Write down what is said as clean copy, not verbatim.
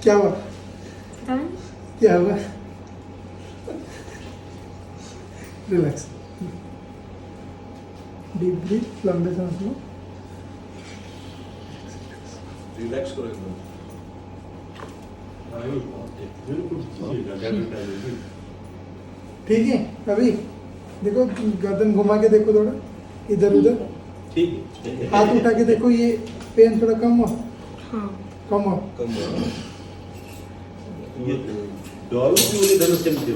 क्या हुआ? क्या हुआ? रिलैक्स, डीप ब्रीथ, लंबे सांस लो। रिलैक्स करो एकदम। ठीक है, अभी देखो, गर्दन घुमा के देखो थोड़ा इधर उधर, ठीक है, हाथ उठा के देखो, ये पेन थोड़ा कम हो, कम हो। कम ये डॉल की वाली धनुष चमकी